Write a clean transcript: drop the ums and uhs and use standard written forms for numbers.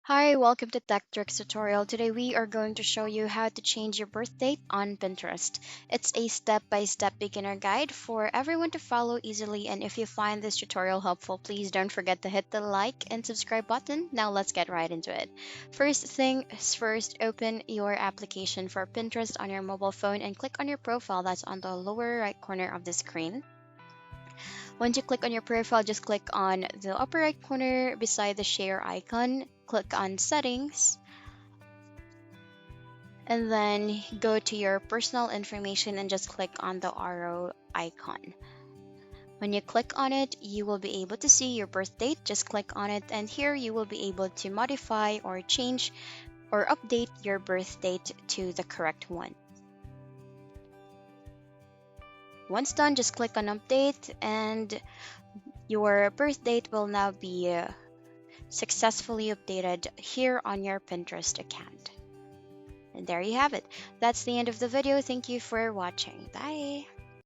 Hi, welcome to Tech Tricks tutorial. Today we are going to show you how to change your birth date on Pinterest. It's a step-by-step beginner guide for everyone to follow easily, and if you find this tutorial helpful, please don't forget to hit the like and subscribe button. Now let's get right into it. First thing is first, open your application for Pinterest on your mobile phone and click on your profile that's on the lower right corner of the screen. Once you click on your profile, just click on the upper right corner beside the share icon, click on settings, and then go to your personal information and just click on the arrow icon. When you click on it, you will be able to see your birth date. Just click on it, and here you will be able to modify or change or update your birth date to the correct one. Once done, just click on update, and your birth date will now be successfully updated here on your Pinterest account. And there you have it. That's the end of the video. Thank you for watching. Bye.